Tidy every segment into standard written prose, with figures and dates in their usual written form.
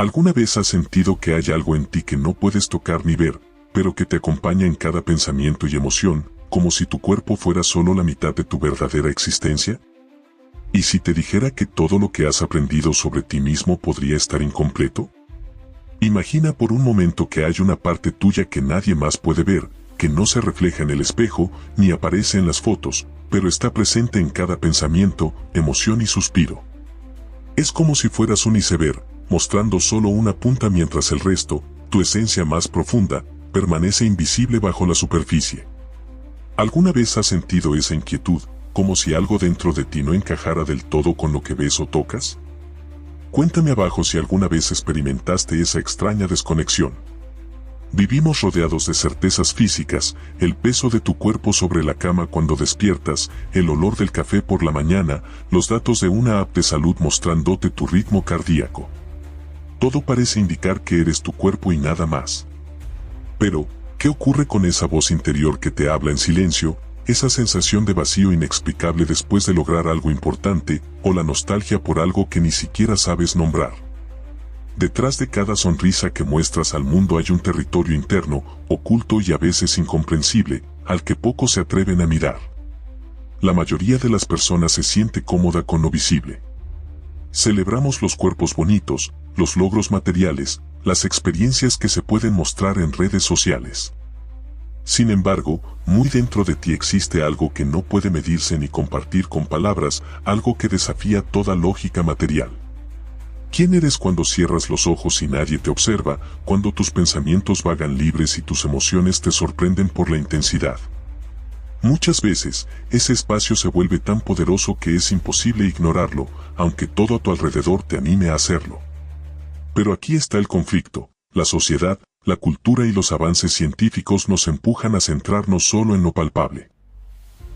¿Alguna vez has sentido que hay algo en ti que no puedes tocar ni ver, pero que te acompaña en cada pensamiento y emoción, como si tu cuerpo fuera solo la mitad de tu verdadera existencia? ¿Y si te dijera que todo lo que has aprendido sobre ti mismo podría estar incompleto? Imagina por un momento que hay una parte tuya que nadie más puede ver, que no se refleja en el espejo, ni aparece en las fotos, pero está presente en cada pensamiento, emoción y suspiro. Es como si fueras un iceberg, mostrando solo una punta mientras el resto, tu esencia más profunda, permanece invisible bajo la superficie. ¿Alguna vez has sentido esa inquietud, como si algo dentro de ti no encajara del todo con lo que ves o tocas? Cuéntame abajo si alguna vez experimentaste esa extraña desconexión. Vivimos rodeados de certezas físicas, el peso de tu cuerpo sobre la cama cuando despiertas, el olor del café por la mañana, los datos de una app de salud mostrándote tu ritmo cardíaco. Todo parece indicar que eres tu cuerpo y nada más. Pero, ¿qué ocurre con esa voz interior que te habla en silencio, esa sensación de vacío inexplicable después de lograr algo importante, o la nostalgia por algo que ni siquiera sabes nombrar? Detrás de cada sonrisa que muestras al mundo hay un territorio interno, oculto y a veces incomprensible, al que pocos se atreven a mirar. La mayoría de las personas se siente cómoda con lo visible. Celebramos los cuerpos bonitos, los logros materiales, las experiencias que se pueden mostrar en redes sociales. Sin embargo, muy dentro de ti existe algo que no puede medirse ni compartir con palabras, algo que desafía toda lógica material. ¿Quién eres cuando cierras los ojos y nadie te observa, cuando tus pensamientos vagan libres y tus emociones te sorprenden por la intensidad? Muchas veces, ese espacio se vuelve tan poderoso que es imposible ignorarlo, aunque todo a tu alrededor te anime a hacerlo. Pero aquí está el conflicto. La sociedad, la cultura y los avances científicos nos empujan a centrarnos solo en lo palpable.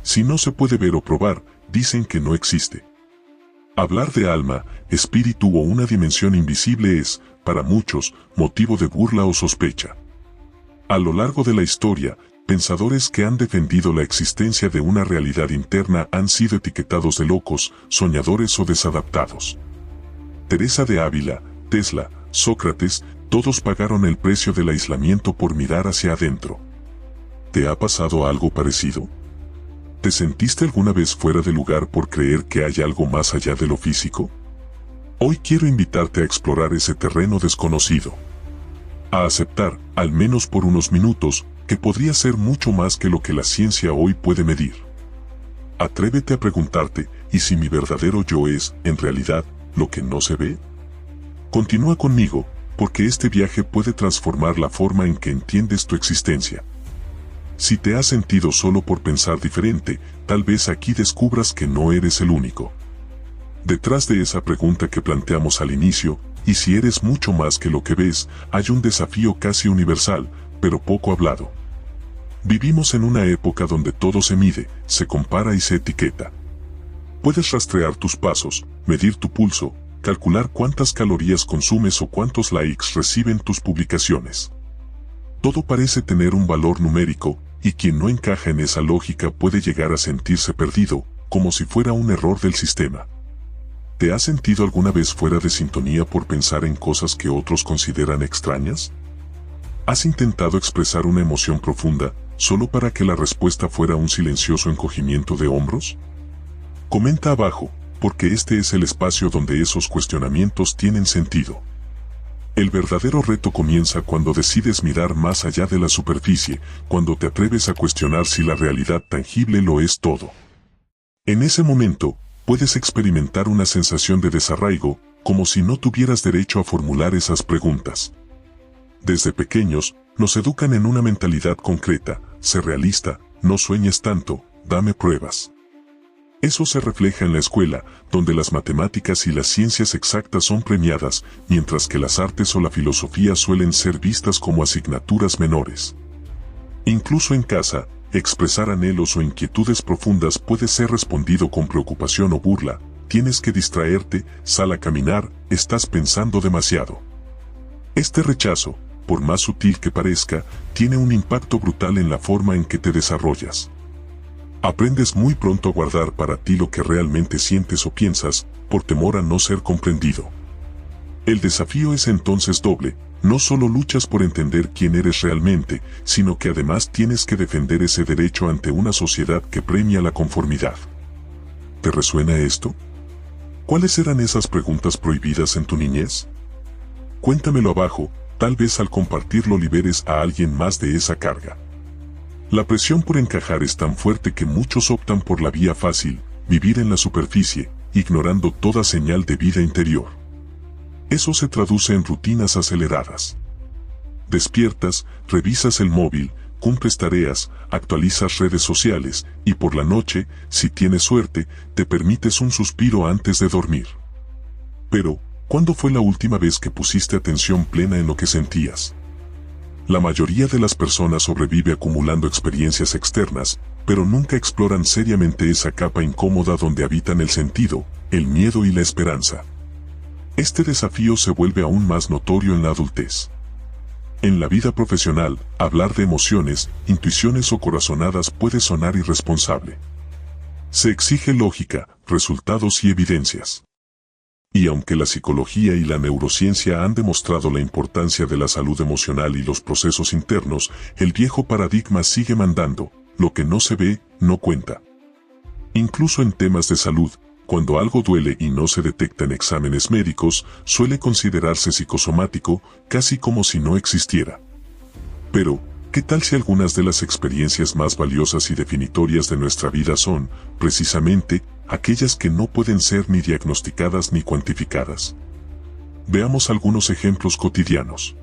Si no se puede ver o probar, dicen que no existe. Hablar de alma, espíritu o una dimensión invisible es, para muchos, motivo de burla o sospecha. A lo largo de la historia, pensadores que han defendido la existencia de una realidad interna han sido etiquetados de locos, soñadores o desadaptados. Teresa de Ávila, Tesla, Sócrates, todos pagaron el precio del aislamiento por mirar hacia adentro. ¿Te ha pasado algo parecido? ¿Te sentiste alguna vez fuera de lugar por creer que hay algo más allá de lo físico? Hoy quiero invitarte a explorar ese terreno desconocido. A aceptar, al menos por unos minutos, que podría ser mucho más que lo que la ciencia hoy puede medir. Atrévete a preguntarte, ¿y si mi verdadero yo es, en realidad, lo que no se ve? Continúa conmigo, porque este viaje puede transformar la forma en que entiendes tu existencia. Si te has sentido solo por pensar diferente, tal vez aquí descubras que no eres el único. Detrás de esa pregunta que planteamos al inicio, y si eres mucho más que lo que ves, hay un desafío casi universal, pero poco hablado. Vivimos en una época donde todo se mide, se compara y se etiqueta. Puedes rastrear tus pasos, medir tu pulso, calcular cuántas calorías consumes o cuántos likes reciben tus publicaciones. Todo parece tener un valor numérico, y quien no encaja en esa lógica puede llegar a sentirse perdido, como si fuera un error del sistema. ¿Te has sentido alguna vez fuera de sintonía por pensar en cosas que otros consideran extrañas? ¿Has intentado expresar una emoción profunda, solo para que la respuesta fuera un silencioso encogimiento de hombros? Comenta abajo, porque este es el espacio donde esos cuestionamientos tienen sentido. El verdadero reto comienza cuando decides mirar más allá de la superficie, cuando te atreves a cuestionar si la realidad tangible lo es todo. En ese momento, puedes experimentar una sensación de desarraigo, como si no tuvieras derecho a formular esas preguntas. Desde pequeños, nos educan en una mentalidad concreta: sé realista, no sueñes tanto, dame pruebas. Eso se refleja en la escuela, donde las matemáticas y las ciencias exactas son premiadas, mientras que las artes o la filosofía suelen ser vistas como asignaturas menores. Incluso en casa, expresar anhelos o inquietudes profundas puede ser respondido con preocupación o burla: tienes que distraerte, sal a caminar, estás pensando demasiado. Este rechazo, por más sutil que parezca, tiene un impacto brutal en la forma en que te desarrollas. Aprendes muy pronto a guardar para ti lo que realmente sientes o piensas, por temor a no ser comprendido. El desafío es entonces doble, no solo luchas por entender quién eres realmente, sino que además tienes que defender ese derecho ante una sociedad que premia la conformidad. ¿Te resuena esto? ¿Cuáles eran esas preguntas prohibidas en tu niñez? Cuéntamelo abajo, tal vez al compartirlo liberes a alguien más de esa carga. La presión por encajar es tan fuerte que muchos optan por la vía fácil, vivir en la superficie, ignorando toda señal de vida interior. Eso se traduce en rutinas aceleradas. Despiertas, revisas el móvil, cumples tareas, actualizas redes sociales, y por la noche, si tienes suerte, te permites un suspiro antes de dormir. Pero, ¿cuándo fue la última vez que pusiste atención plena en lo que sentías? La mayoría de las personas sobrevive acumulando experiencias externas, pero nunca exploran seriamente esa capa incómoda donde habitan el sentido, el miedo y la esperanza. Este desafío se vuelve aún más notorio en la adultez. En la vida profesional, hablar de emociones, intuiciones o corazonadas puede sonar irresponsable. Se exige lógica, resultados y evidencias. Y aunque la psicología y la neurociencia han demostrado la importancia de la salud emocional y los procesos internos, el viejo paradigma sigue mandando, lo que no se ve, no cuenta. Incluso en temas de salud, cuando algo duele y no se detecta en exámenes médicos, suele considerarse psicosomático, casi como si no existiera. Pero, ¿qué tal si algunas de las experiencias más valiosas y definitorias de nuestra vida son, precisamente, aquellas que no pueden ser ni diagnosticadas ni cuantificadas? Veamos algunos ejemplos cotidianos.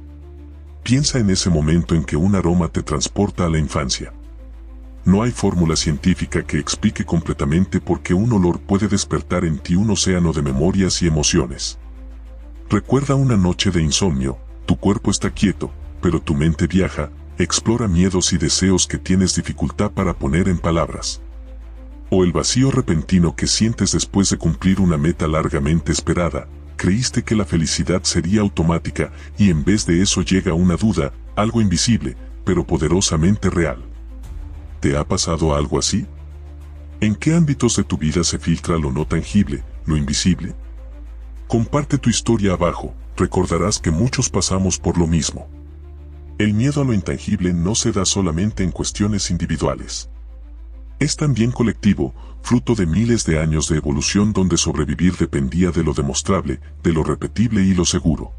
Piensa en ese momento en que un aroma te transporta a la infancia. No hay fórmula científica que explique completamente por qué un olor puede despertar en ti un océano de memorias y emociones. Recuerda una noche de insomnio, tu cuerpo está quieto, pero tu mente viaja, explora miedos y deseos que tienes dificultad para poner en palabras. O el vacío repentino que sientes después de cumplir una meta largamente esperada. Creíste que la felicidad sería automática y en vez de eso llega una duda, algo invisible, pero poderosamente real. ¿Te ha pasado algo así? ¿En qué ámbitos de tu vida se filtra lo no tangible, lo invisible? Comparte tu historia abajo, recordarás que muchos pasamos por lo mismo. El miedo a lo intangible no se da solamente en cuestiones individuales. Es también colectivo, fruto de miles de años de evolución donde sobrevivir dependía de lo demostrable, de lo repetible y lo seguro.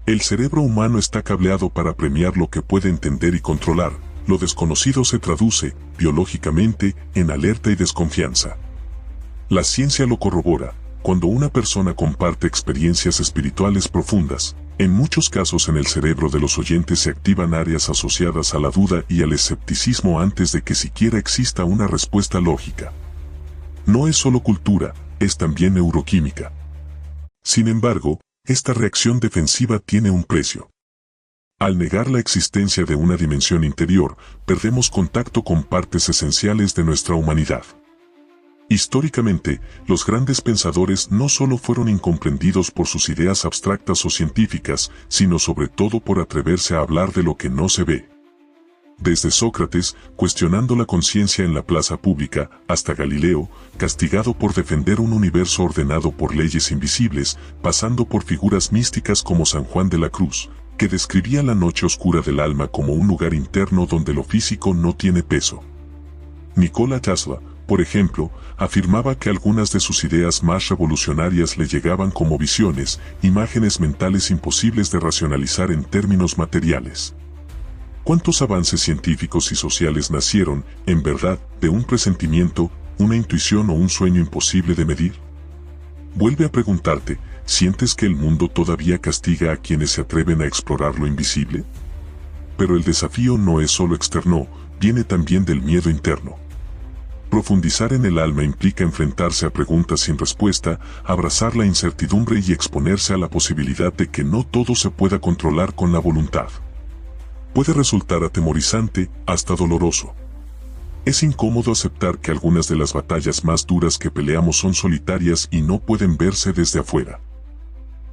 El cerebro humano está cableado para premiar lo que puede entender y controlar. Lo desconocido se traduce, biológicamente, en alerta y desconfianza. La ciencia lo corrobora, cuando una persona comparte experiencias espirituales profundas, en muchos casos en el cerebro de los oyentes se activan áreas asociadas a la duda y al escepticismo antes de que siquiera exista una respuesta lógica. No es solo cultura, es también neuroquímica. Sin embargo, esta reacción defensiva tiene un precio. Al negar la existencia de una dimensión interior, perdemos contacto con partes esenciales de nuestra humanidad. Históricamente, los grandes pensadores no solo fueron incomprendidos por sus ideas abstractas o científicas, sino sobre todo por atreverse a hablar de lo que no se ve. Desde Sócrates, cuestionando la conciencia en la plaza pública, hasta Galileo, castigado por defender un universo ordenado por leyes invisibles, pasando por figuras místicas como San Juan de la Cruz, que describía la noche oscura del alma como un lugar interno donde lo físico no tiene peso. Nikola Tesla, por ejemplo, afirmaba que algunas de sus ideas más revolucionarias le llegaban como visiones, imágenes mentales imposibles de racionalizar en términos materiales. ¿Cuántos avances científicos y sociales nacieron, en verdad, de un presentimiento, una intuición o un sueño imposible de medir? Vuelve a preguntarte, ¿sientes que el mundo todavía castiga a quienes se atreven a explorar lo invisible? Pero el desafío no es solo externo, viene también del miedo interno. Profundizar en el alma implica enfrentarse a preguntas sin respuesta, abrazar la incertidumbre y exponerse a la posibilidad de que no todo se pueda controlar con la voluntad. Puede resultar atemorizante, hasta doloroso. Es incómodo aceptar que algunas de las batallas más duras que peleamos son solitarias y no pueden verse desde afuera.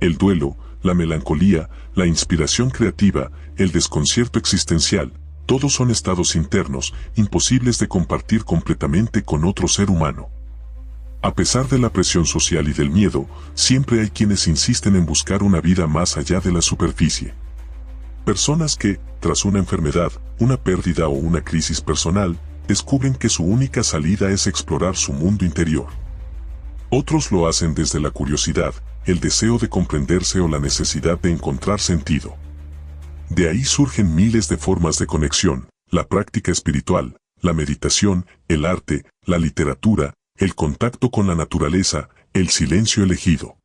El duelo, la melancolía, la inspiración creativa, el desconcierto existencial, todos son estados internos, imposibles de compartir completamente con otro ser humano. A pesar de la presión social y del miedo, siempre hay quienes insisten en buscar una vida más allá de la superficie. Personas que, tras una enfermedad, una pérdida o una crisis personal, descubren que su única salida es explorar su mundo interior. Otros lo hacen desde la curiosidad, el deseo de comprenderse o la necesidad de encontrar sentido. De ahí surgen miles de formas de conexión: la práctica espiritual, la meditación, el arte, la literatura, el contacto con la naturaleza, el silencio elegido.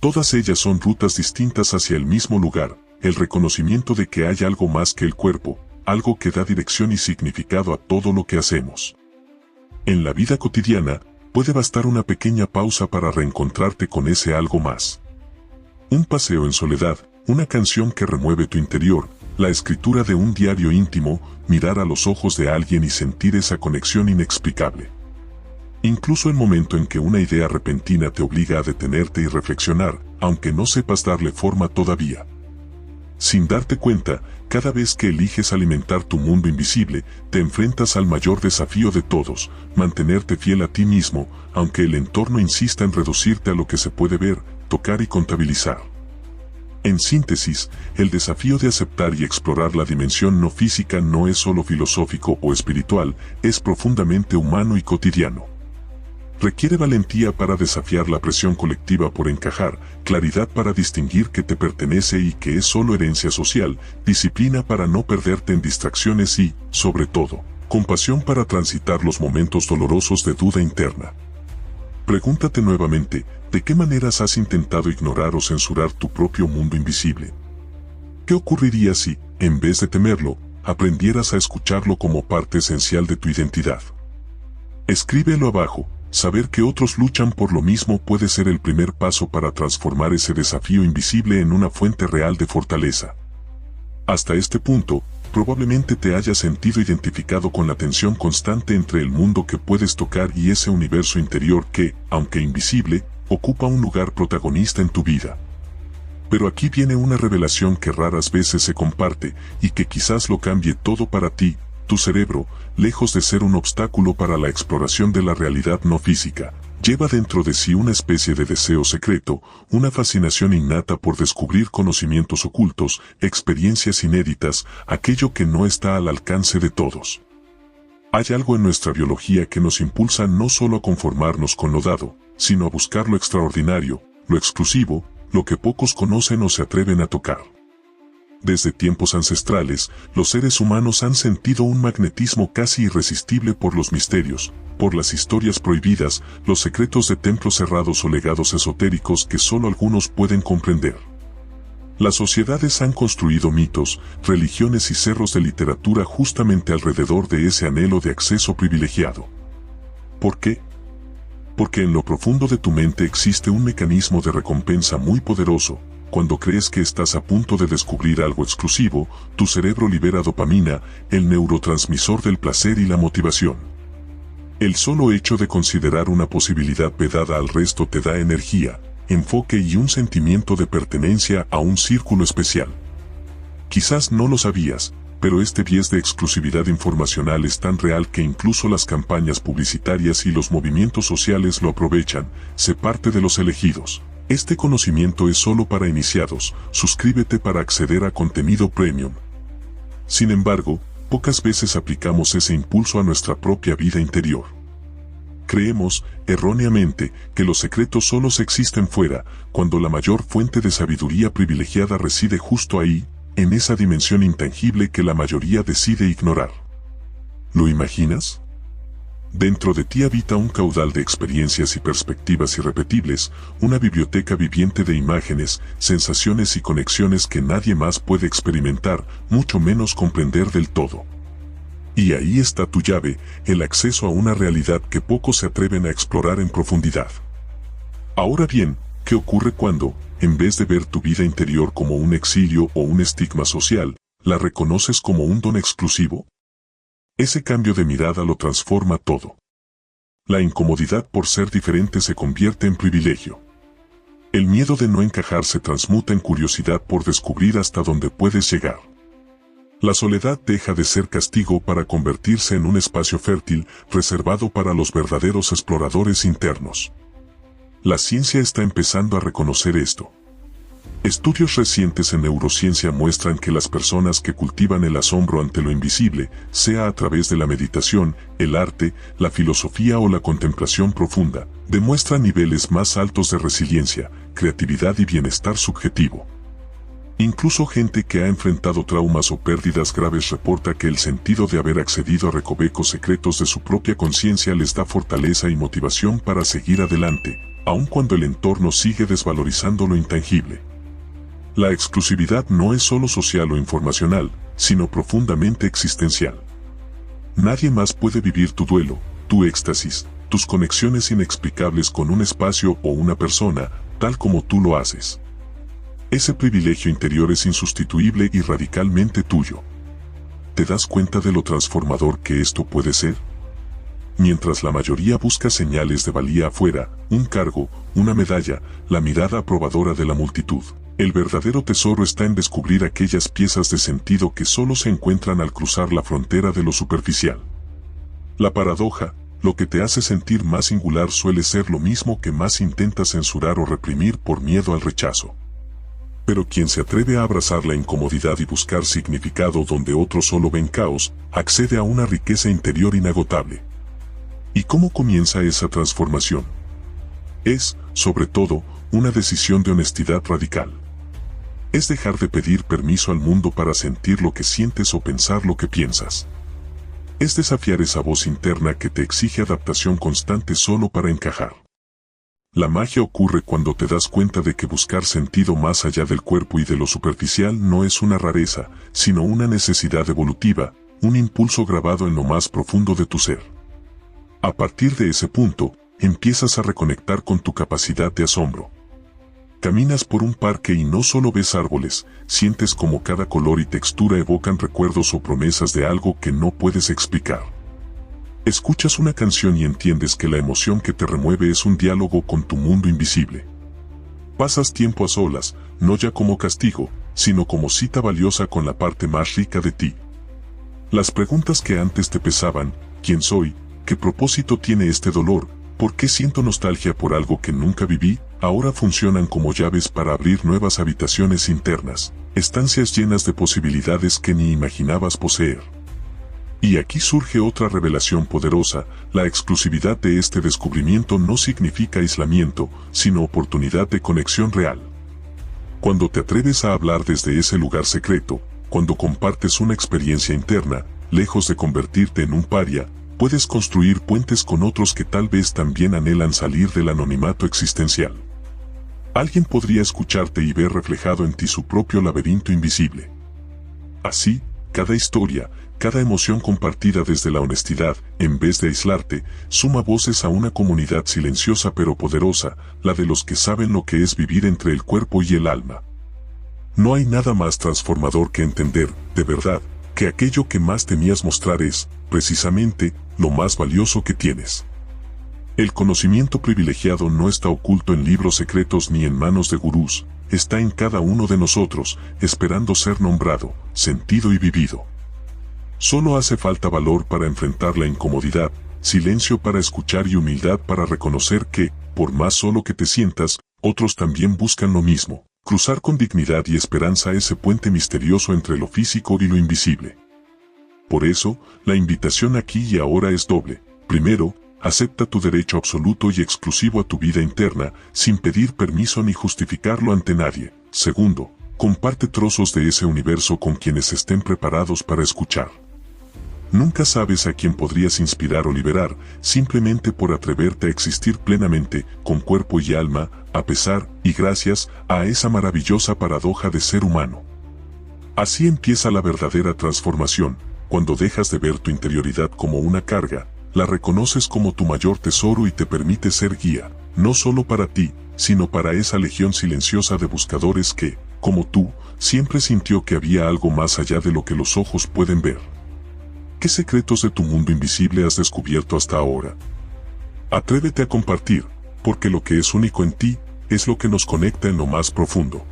Todas ellas son rutas distintas hacia el mismo lugar, el reconocimiento de que hay algo más que el cuerpo, algo que da dirección y significado a todo lo que hacemos. En la vida cotidiana, puede bastar una pequeña pausa para reencontrarte con ese algo más. Un paseo en soledad, una canción que remueve tu interior, la escritura de un diario íntimo, mirar a los ojos de alguien y sentir esa conexión inexplicable. Incluso el momento en que una idea repentina te obliga a detenerte y reflexionar, aunque no sepas darle forma todavía. Sin darte cuenta, cada vez que eliges alimentar tu mundo invisible, te enfrentas al mayor desafío de todos: mantenerte fiel a ti mismo, aunque el entorno insista en reducirte a lo que se puede ver, tocar y contabilizar. En síntesis, el desafío de aceptar y explorar la dimensión no física no es solo filosófico o espiritual, es profundamente humano y cotidiano. Requiere valentía para desafiar la presión colectiva por encajar, claridad para distinguir que te pertenece y que es solo herencia social, disciplina para no perderte en distracciones y, sobre todo, compasión para transitar los momentos dolorosos de duda interna. Pregúntate nuevamente, ¿de qué maneras has intentado ignorar o censurar tu propio mundo invisible? ¿Qué ocurriría si, en vez de temerlo, aprendieras a escucharlo como parte esencial de tu identidad? Escríbelo abajo. Saber que otros luchan por lo mismo puede ser el primer paso para transformar ese desafío invisible en una fuente real de fortaleza. Hasta este punto, probablemente te hayas sentido identificado con la tensión constante entre el mundo que puedes tocar y ese universo interior que, aunque invisible, ocupa un lugar protagonista en tu vida. Pero aquí viene una revelación que raras veces se comparte y que quizás lo cambie todo para ti. Tu cerebro, lejos de ser un obstáculo para la exploración de la realidad no física, lleva dentro de sí una especie de deseo secreto, una fascinación innata por descubrir conocimientos ocultos, experiencias inéditas, aquello que no está al alcance de todos. Hay algo en nuestra biología que nos impulsa no solo a conformarnos con lo dado, sino a buscar lo extraordinario, lo exclusivo, lo que pocos conocen o se atreven a tocar. Desde tiempos ancestrales, los seres humanos han sentido un magnetismo casi irresistible por los misterios, por las historias prohibidas, los secretos de templos cerrados o legados esotéricos que solo algunos pueden comprender. Las sociedades han construido mitos, religiones y cerros de literatura justamente alrededor de ese anhelo de acceso privilegiado. ¿Por qué? Porque en lo profundo de tu mente existe un mecanismo de recompensa muy poderoso. Cuando crees que estás a punto de descubrir algo exclusivo, tu cerebro libera dopamina, el neurotransmisor del placer y la motivación. El solo hecho de considerar una posibilidad vedada al resto te da energía, enfoque y un sentimiento de pertenencia a un círculo especial. Quizás no lo sabías, pero este biais de exclusividad informacional es tan real que incluso las campañas publicitarias y los movimientos sociales lo aprovechan. Sé parte de los elegidos. Este conocimiento es solo para iniciados, suscríbete para acceder a contenido premium. Sin embargo, pocas veces aplicamos ese impulso a nuestra propia vida interior. Creemos, erróneamente, que los secretos solo existen fuera, cuando la mayor fuente de sabiduría privilegiada reside justo ahí, en esa dimensión intangible que la mayoría decide ignorar. ¿Lo imaginas? Dentro de ti habita un caudal de experiencias y perspectivas irrepetibles, una biblioteca viviente de imágenes, sensaciones y conexiones que nadie más puede experimentar, mucho menos comprender del todo. Y ahí está tu llave, el acceso a una realidad que pocos se atreven a explorar en profundidad. Ahora bien, ¿qué ocurre cuando, en vez de ver tu vida interior como un exilio o un estigma social, la reconoces como un don exclusivo? Ese cambio de mirada lo transforma todo. La incomodidad por ser diferente se convierte en privilegio. El miedo de no encajar se transmuta en curiosidad por descubrir hasta dónde puedes llegar. La soledad deja de ser castigo para convertirse en un espacio fértil reservado para los verdaderos exploradores internos. La ciencia está empezando a reconocer esto. Estudios recientes en neurociencia muestran que las personas que cultivan el asombro ante lo invisible, sea a través de la meditación, el arte, la filosofía o la contemplación profunda, demuestran niveles más altos de resiliencia, creatividad y bienestar subjetivo. Incluso gente que ha enfrentado traumas o pérdidas graves reporta que el sentido de haber accedido a recovecos secretos de su propia conciencia les da fortaleza y motivación para seguir adelante, aun cuando el entorno sigue desvalorizando lo intangible. La exclusividad no es solo social o informacional, sino profundamente existencial. Nadie más puede vivir tu duelo, tu éxtasis, tus conexiones inexplicables con un espacio o una persona, tal como tú lo haces. Ese privilegio interior es insustituible y radicalmente tuyo. ¿Te das cuenta de lo transformador que esto puede ser? Mientras la mayoría busca señales de valía afuera, un cargo, una medalla, la mirada aprobadora de la multitud, el verdadero tesoro está en descubrir aquellas piezas de sentido que solo se encuentran al cruzar la frontera de lo superficial. La paradoja, lo que te hace sentir más singular suele ser lo mismo que más intentas censurar o reprimir por miedo al rechazo. Pero quien se atreve a abrazar la incomodidad y buscar significado donde otros solo ven caos, accede a una riqueza interior inagotable. ¿Y cómo comienza esa transformación? Es, sobre todo, una decisión de honestidad radical. Es dejar de pedir permiso al mundo para sentir lo que sientes o pensar lo que piensas. Es desafiar esa voz interna que te exige adaptación constante solo para encajar. La magia ocurre cuando te das cuenta de que buscar sentido más allá del cuerpo y de lo superficial no es una rareza, sino una necesidad evolutiva, un impulso grabado en lo más profundo de tu ser. A partir de ese punto, empiezas a reconectar con tu capacidad de asombro. Caminas por un parque y no solo ves árboles, sientes como cada color y textura evocan recuerdos o promesas de algo que no puedes explicar. Escuchas una canción y entiendes que la emoción que te remueve es un diálogo con tu mundo invisible. Pasas tiempo a solas, no ya como castigo, sino como cita valiosa con la parte más rica de ti. Las preguntas que antes te pesaban, ¿quién soy? ¿Qué propósito tiene este dolor? ¿Por qué siento nostalgia por algo que nunca viví? Ahora funcionan como llaves para abrir nuevas habitaciones internas, estancias llenas de posibilidades que ni imaginabas poseer. Y aquí surge otra revelación poderosa: la exclusividad de este descubrimiento no significa aislamiento, sino oportunidad de conexión real. Cuando te atreves a hablar desde ese lugar secreto, cuando compartes una experiencia interna, lejos de convertirte en un paria, puedes construir puentes con otros que tal vez también anhelan salir del anonimato existencial. Alguien podría escucharte y ver reflejado en ti su propio laberinto invisible. Así, cada historia, cada emoción compartida desde la honestidad, en vez de aislarte, suma voces a una comunidad silenciosa pero poderosa, la de los que saben lo que es vivir entre el cuerpo y el alma. No hay nada más transformador que entender, de verdad, que aquello que más temías mostrar es, precisamente, lo más valioso que tienes. El conocimiento privilegiado no está oculto en libros secretos ni en manos de gurús, está en cada uno de nosotros, esperando ser nombrado, sentido y vivido. Solo hace falta valor para enfrentar la incomodidad, silencio para escuchar y humildad para reconocer que, por más solo que te sientas, otros también buscan lo mismo. Cruzar con dignidad y esperanza ese puente misterioso entre lo físico y lo invisible. Por eso, la invitación aquí y ahora es doble. Primero, acepta tu derecho absoluto y exclusivo a tu vida interna, sin pedir permiso ni justificarlo ante nadie. Segundo, comparte trozos de ese universo con quienes estén preparados para escuchar. Nunca sabes a quién podrías inspirar o liberar, simplemente por atreverte a existir plenamente, con cuerpo y alma, a pesar, y gracias, a esa maravillosa paradoja de ser humano. Así empieza la verdadera transformación, cuando dejas de ver tu interioridad como una carga, la reconoces como tu mayor tesoro y te permite ser guía, no solo para ti, sino para esa legión silenciosa de buscadores que, como tú, siempre sintió que había algo más allá de lo que los ojos pueden ver. ¿Qué secretos de tu mundo invisible has descubierto hasta ahora? Atrévete a compartir, porque lo que es único en ti, es lo que nos conecta en lo más profundo.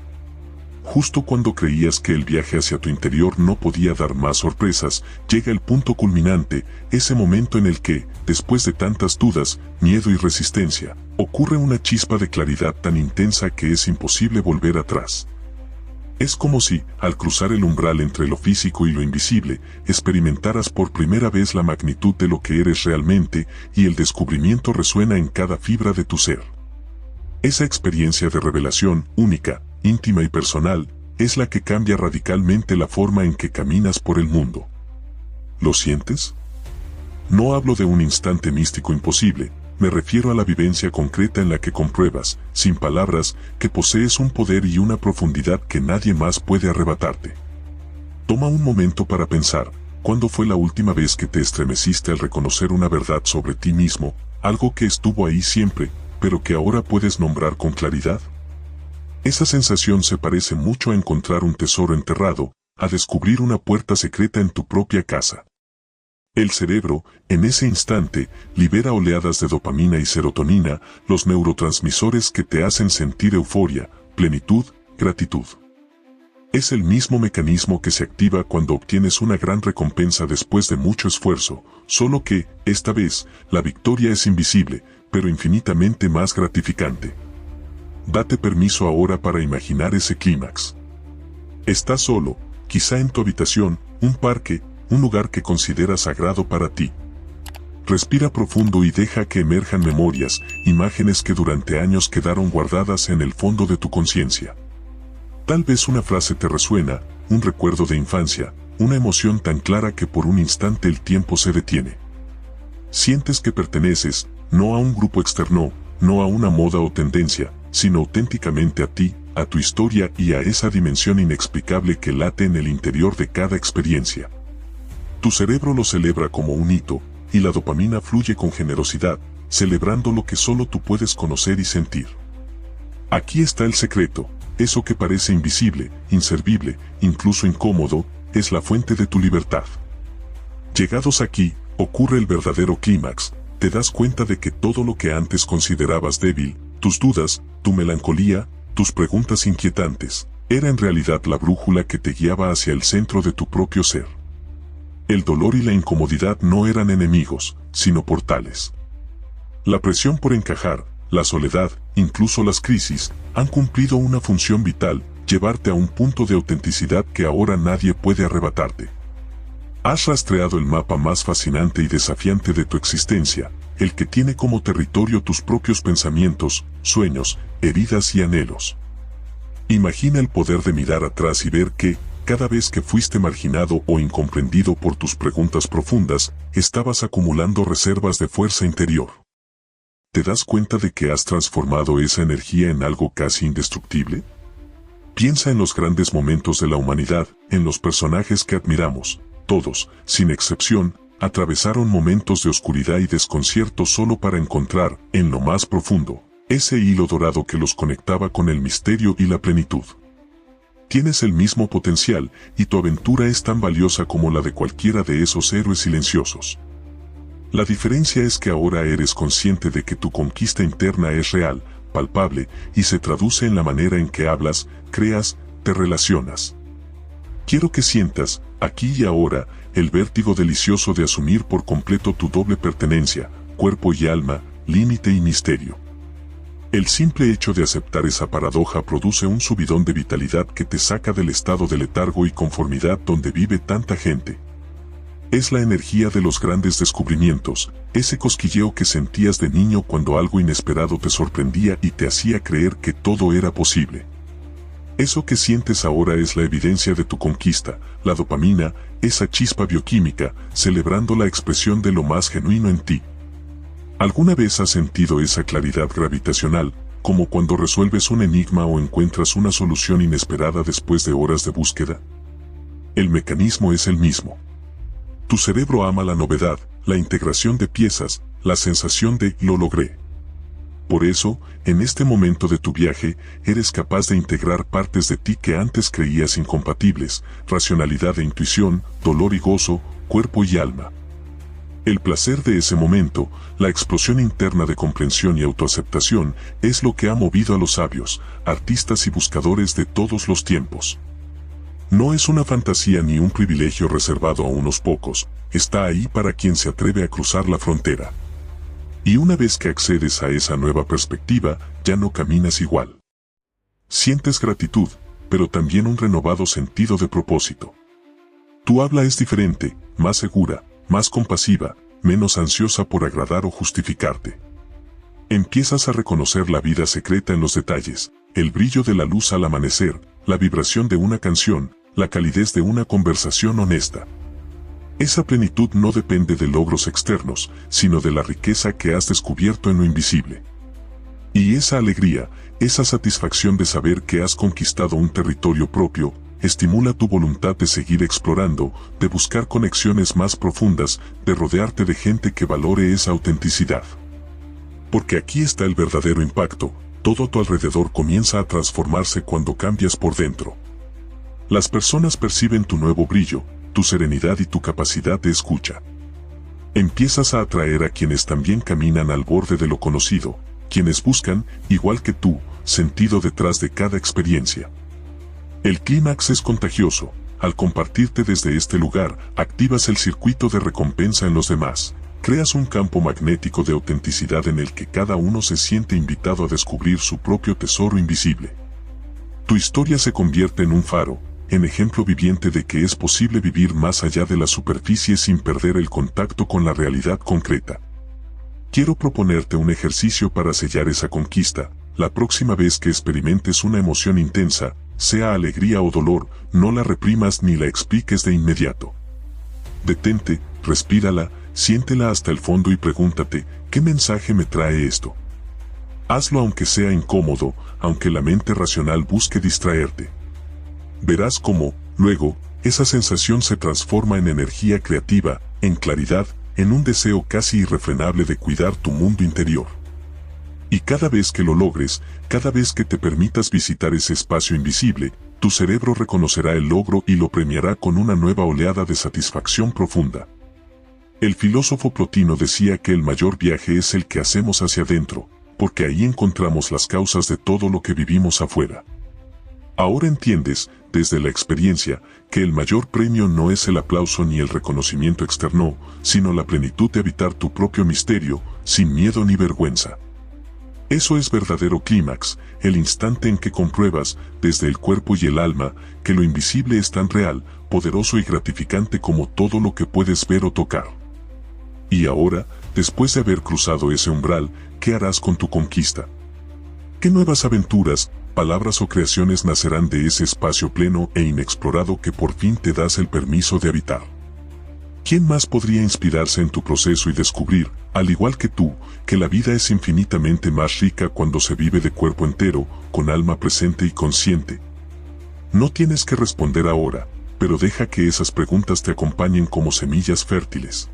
justo cuando creías que el viaje hacia tu interior no podía dar más sorpresas, llega el punto culminante, ese momento en el que, después de tantas dudas, miedo y resistencia, ocurre una chispa de claridad tan intensa que es imposible volver atrás. Es como si, al cruzar el umbral entre lo físico y lo invisible, experimentaras por primera vez la magnitud de lo que eres realmente y el descubrimiento resuena en cada fibra de tu ser. Esa experiencia de revelación, única, íntima y personal, es la que cambia radicalmente la forma en que caminas por el mundo. ¿Lo sientes? No hablo de un instante místico imposible, me refiero a la vivencia concreta en la que compruebas, sin palabras, que posees un poder y una profundidad que nadie más puede arrebatarte. Toma un momento para pensar, ¿cuándo fue la última vez que te estremeciste al reconocer una verdad sobre ti mismo, algo que estuvo ahí siempre, pero que ahora puedes nombrar con claridad? Esa sensación se parece mucho a encontrar un tesoro enterrado, a descubrir una puerta secreta en tu propia casa. El cerebro, en ese instante, libera oleadas de dopamina y serotonina, los neurotransmisores que te hacen sentir euforia, plenitud, gratitud. Es el mismo mecanismo que se activa cuando obtienes una gran recompensa después de mucho esfuerzo, solo que, esta vez, la victoria es invisible, pero infinitamente más gratificante. Date permiso ahora para imaginar ese clímax. Estás solo, quizá en tu habitación, un parque, un lugar que consideras sagrado para ti. Respira profundo y deja que emerjan memorias, imágenes que durante años quedaron guardadas en el fondo de tu conciencia. Tal vez una frase te resuena, un recuerdo de infancia, una emoción tan clara que por un instante el tiempo se detiene. Sientes que perteneces, no a un grupo externo, no a una moda o tendencia, sino auténticamente a ti, a tu historia y a esa dimensión inexplicable que late en el interior de cada experiencia. Tu cerebro lo celebra como un hito, y la dopamina fluye con generosidad, celebrando lo que solo tú puedes conocer y sentir. Aquí está el secreto, eso que parece invisible, inservible, incluso incómodo, es la fuente de tu libertad. Llegados aquí, ocurre el verdadero clímax, te das cuenta de que todo lo que antes considerabas débil, tus dudas, tu melancolía, tus preguntas inquietantes, era en realidad la brújula que te guiaba hacia el centro de tu propio ser. El dolor y la incomodidad no eran enemigos, sino portales. La presión por encajar, la soledad, incluso las crisis, han cumplido una función vital, llevarte a un punto de autenticidad que ahora nadie puede arrebatarte. Has rastreado el mapa más fascinante y desafiante de tu existencia, el que tiene como territorio tus propios pensamientos, sueños, heridas y anhelos. Imagina el poder de mirar atrás y ver que, cada vez que fuiste marginado o incomprendido por tus preguntas profundas, estabas acumulando reservas de fuerza interior. ¿Te das cuenta de que has transformado esa energía en algo casi indestructible? Piensa en los grandes momentos de la humanidad, en los personajes que admiramos. Todos, sin excepción, atravesaron momentos de oscuridad y desconcierto solo para encontrar, en lo más profundo, ese hilo dorado que los conectaba con el misterio y la plenitud. Tienes el mismo potencial, y tu aventura es tan valiosa como la de cualquiera de esos héroes silenciosos. La diferencia es que ahora eres consciente de que tu conquista interna es real, palpable, y se traduce en la manera en que hablas, creas, te relacionas. Quiero que sientas, aquí y ahora, el vértigo delicioso de asumir por completo tu doble pertenencia, cuerpo y alma, límite y misterio. El simple hecho de aceptar esa paradoja produce un subidón de vitalidad que te saca del estado de letargo y conformidad donde vive tanta gente. Es la energía de los grandes descubrimientos, ese cosquilleo que sentías de niño cuando algo inesperado te sorprendía y te hacía creer que todo era posible. Eso que sientes ahora es la evidencia de tu conquista, la dopamina, esa chispa bioquímica, celebrando la expresión de lo más genuino en ti. ¿Alguna vez has sentido esa claridad gravitacional, como cuando resuelves un enigma o encuentras una solución inesperada después de horas de búsqueda? El mecanismo es el mismo. Tu cerebro ama la novedad, la integración de piezas, la sensación de «lo logré». Por eso, en este momento de tu viaje, eres capaz de integrar partes de ti que antes creías incompatibles, racionalidad e intuición, dolor y gozo, cuerpo y alma. El placer de ese momento, la explosión interna de comprensión y autoaceptación, es lo que ha movido a los sabios, artistas y buscadores de todos los tiempos. No es una fantasía ni un privilegio reservado a unos pocos, está ahí para quien se atreve a cruzar la frontera. Y una vez que accedes a esa nueva perspectiva, ya no caminas igual. Sientes gratitud, pero también un renovado sentido de propósito. Tu habla es diferente, más segura, más compasiva, menos ansiosa por agradar o justificarte. Empiezas a reconocer la vida secreta en los detalles, el brillo de la luz al amanecer, la vibración de una canción, la calidez de una conversación honesta. Esa plenitud no depende de logros externos, sino de la riqueza que has descubierto en lo invisible. Y esa alegría, esa satisfacción de saber que has conquistado un territorio propio, estimula tu voluntad de seguir explorando, de buscar conexiones más profundas, de rodearte de gente que valore esa autenticidad. Porque aquí está el verdadero impacto, todo a tu alrededor comienza a transformarse cuando cambias por dentro. Las personas perciben tu nuevo brillo, tu serenidad y tu capacidad de escucha. Empiezas a atraer a quienes también caminan al borde de lo conocido, quienes buscan, igual que tú, sentido detrás de cada experiencia. El clímax es contagioso. Al compartirte desde este lugar, activas el circuito de recompensa en los demás. Creas un campo magnético de autenticidad en el que cada uno se siente invitado a descubrir su propio tesoro invisible. Tu historia se convierte en un faro, en ejemplo viviente de que es posible vivir más allá de la superficie sin perder el contacto con la realidad concreta. Quiero proponerte un ejercicio para sellar esa conquista. La próxima vez que experimentes una emoción intensa, sea alegría o dolor, no la reprimas ni la expliques de inmediato. Detente, respírala, siéntela hasta el fondo y pregúntate, ¿qué mensaje me trae esto? Hazlo aunque sea incómodo, aunque la mente racional busque distraerte. Verás cómo, luego, esa sensación se transforma en energía creativa, en claridad, en un deseo casi irrefrenable de cuidar tu mundo interior. Y cada vez que lo logres, cada vez que te permitas visitar ese espacio invisible, tu cerebro reconocerá el logro y lo premiará con una nueva oleada de satisfacción profunda. El filósofo Plotino decía que el mayor viaje es el que hacemos hacia adentro, porque ahí encontramos las causas de todo lo que vivimos afuera. Ahora entiendes, desde la experiencia, que el mayor premio no es el aplauso ni el reconocimiento externo, sino la plenitud de habitar tu propio misterio, sin miedo ni vergüenza. Eso es verdadero clímax, el instante en que compruebas, desde el cuerpo y el alma, que lo invisible es tan real, poderoso y gratificante como todo lo que puedes ver o tocar. Y ahora, después de haber cruzado ese umbral, ¿qué harás con tu conquista? ¿Qué nuevas aventuras, palabras o creaciones nacerán de ese espacio pleno e inexplorado que por fin te das el permiso de habitar? ¿Quién más podría inspirarse en tu proceso y descubrir, al igual que tú, que la vida es infinitamente más rica cuando se vive de cuerpo entero, con alma presente y consciente? No tienes que responder ahora, pero deja que esas preguntas te acompañen como semillas fértiles.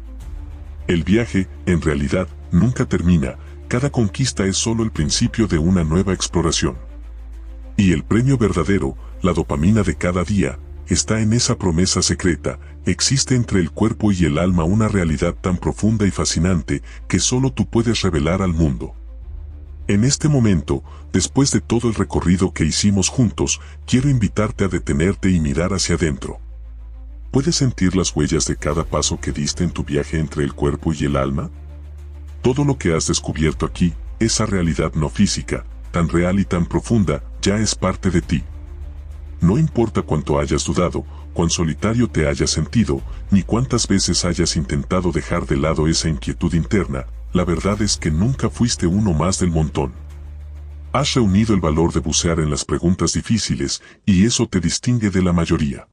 El viaje, en realidad, nunca termina, cada conquista es solo el principio de una nueva exploración. Y el premio verdadero, la dopamina de cada día, está en esa promesa secreta. Existe entre el cuerpo y el alma una realidad tan profunda y fascinante que solo tú puedes revelar al mundo. En este momento, después de todo el recorrido que hicimos juntos, quiero invitarte a detenerte y mirar hacia adentro. ¿Puedes sentir las huellas de cada paso que diste en tu viaje entre el cuerpo y el alma? Todo lo que has descubierto aquí, esa realidad no física, tan real y tan profunda, ya es parte de ti. No importa cuánto hayas dudado, cuán solitario te hayas sentido, ni cuántas veces hayas intentado dejar de lado esa inquietud interna, la verdad es que nunca fuiste uno más del montón. Has reunido el valor de bucear en las preguntas difíciles, y eso te distingue de la mayoría.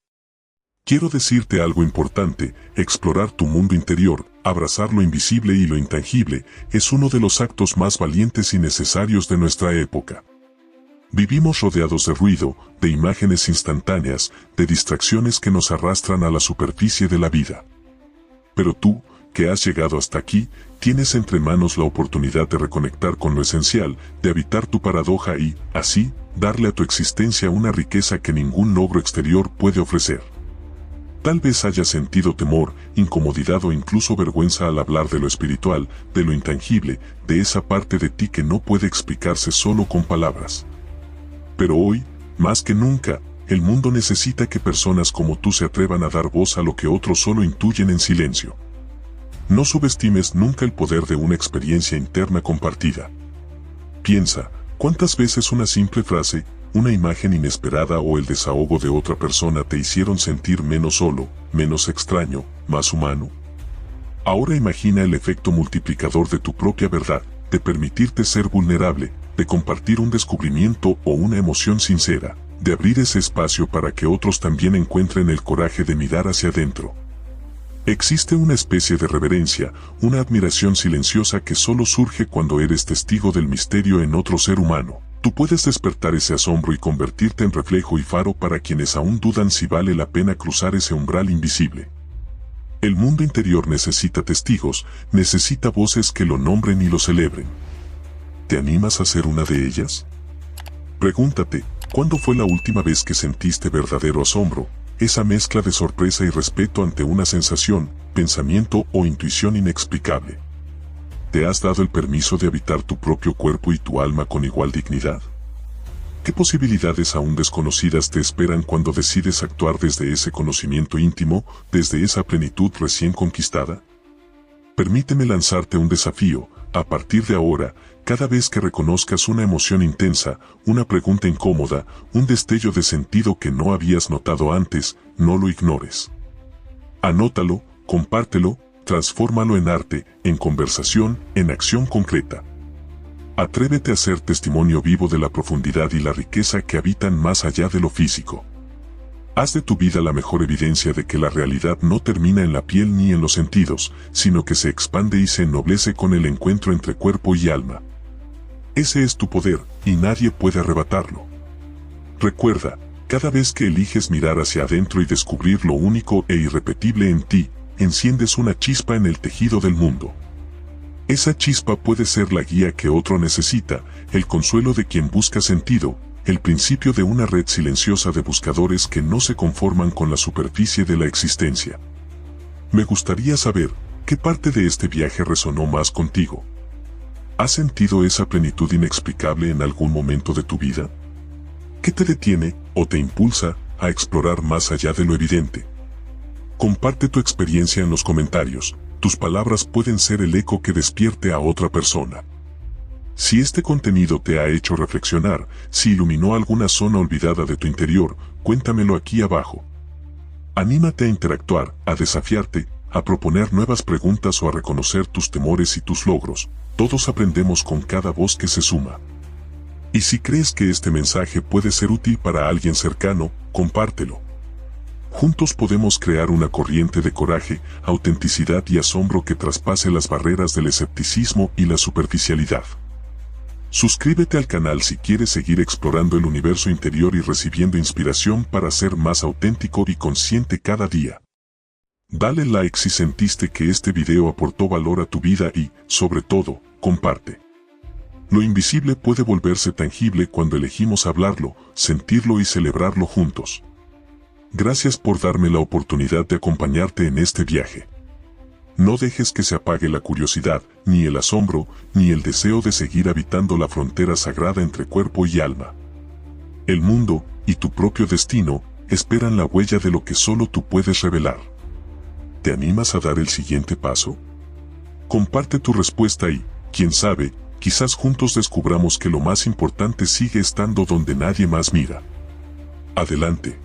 Quiero decirte algo importante, explorar tu mundo interior, abrazar lo invisible y lo intangible, es uno de los actos más valientes y necesarios de nuestra época. Vivimos rodeados de ruido, de imágenes instantáneas, de distracciones que nos arrastran a la superficie de la vida. Pero tú, que has llegado hasta aquí, tienes entre manos la oportunidad de reconectar con lo esencial, de habitar tu paradoja y, así, darle a tu existencia una riqueza que ningún logro exterior puede ofrecer. Tal vez hayas sentido temor, incomodidad o incluso vergüenza al hablar de lo espiritual, de lo intangible, de esa parte de ti que no puede explicarse solo con palabras. Pero hoy, más que nunca, el mundo necesita que personas como tú se atrevan a dar voz a lo que otros solo intuyen en silencio. No subestimes nunca el poder de una experiencia interna compartida. Piensa, ¿cuántas veces una simple frase, una imagen inesperada o el desahogo de otra persona te hicieron sentir menos solo, menos extraño, más humano? Ahora imagina el efecto multiplicador de tu propia verdad, de permitirte ser vulnerable, de compartir un descubrimiento o una emoción sincera, de abrir ese espacio para que otros también encuentren el coraje de mirar hacia adentro. Existe una especie de reverencia, una admiración silenciosa que solo surge cuando eres testigo del misterio en otro ser humano. Tú puedes despertar ese asombro y convertirte en reflejo y faro para quienes aún dudan si vale la pena cruzar ese umbral invisible. El mundo interior necesita testigos, necesita voces que lo nombren y lo celebren. ¿Te animas a ser una de ellas? Pregúntate, ¿cuándo fue la última vez que sentiste verdadero asombro, esa mezcla de sorpresa y respeto ante una sensación, pensamiento o intuición inexplicable? ¿Te has dado el permiso de habitar tu propio cuerpo y tu alma con igual dignidad? ¿Qué posibilidades aún desconocidas te esperan cuando decides actuar desde ese conocimiento íntimo, desde esa plenitud recién conquistada? Permíteme lanzarte un desafío. A partir de ahora, cada vez que reconozcas una emoción intensa, una pregunta incómoda, un destello de sentido que no habías notado antes, no lo ignores. Anótalo, compártelo, transfórmalo en arte, en conversación, en acción concreta. Atrévete a ser testimonio vivo de la profundidad y la riqueza que habitan más allá de lo físico. Haz de tu vida la mejor evidencia de que la realidad no termina en la piel ni en los sentidos, sino que se expande y se ennoblece con el encuentro entre cuerpo y alma. Ese es tu poder, y nadie puede arrebatarlo. Recuerda, cada vez que eliges mirar hacia adentro y descubrir lo único e irrepetible en ti, enciendes una chispa en el tejido del mundo. Esa chispa puede ser la guía que otro necesita, el consuelo de quien busca sentido, el principio de una red silenciosa de buscadores que no se conforman con la superficie de la existencia. Me gustaría saber, ¿qué parte de este viaje resonó más contigo? ¿Has sentido esa plenitud inexplicable en algún momento de tu vida? ¿Qué te detiene, o te impulsa, a explorar más allá de lo evidente? Comparte tu experiencia en los comentarios, tus palabras pueden ser el eco que despierte a otra persona. Si este contenido te ha hecho reflexionar, si iluminó alguna zona olvidada de tu interior, cuéntamelo aquí abajo. Anímate a interactuar, a desafiarte, a proponer nuevas preguntas o a reconocer tus temores y tus logros. Todos aprendemos con cada voz que se suma. Y si crees que este mensaje puede ser útil para alguien cercano, compártelo. Juntos podemos crear una corriente de coraje, autenticidad y asombro que traspase las barreras del escepticismo y la superficialidad. Suscríbete al canal si quieres seguir explorando el universo interior y recibiendo inspiración para ser más auténtico y consciente cada día. Dale like si sentiste que este video aportó valor a tu vida y, sobre todo, comparte. Lo invisible puede volverse tangible cuando elegimos hablarlo, sentirlo y celebrarlo juntos. Gracias por darme la oportunidad de acompañarte en este viaje. No dejes que se apague la curiosidad, ni el asombro, ni el deseo de seguir habitando la frontera sagrada entre cuerpo y alma. El mundo, y tu propio destino, esperan la huella de lo que solo tú puedes revelar. ¿Te animas a dar el siguiente paso? Comparte tu respuesta y, quién sabe, quizás juntos descubramos que lo más importante sigue estando donde nadie más mira. Adelante.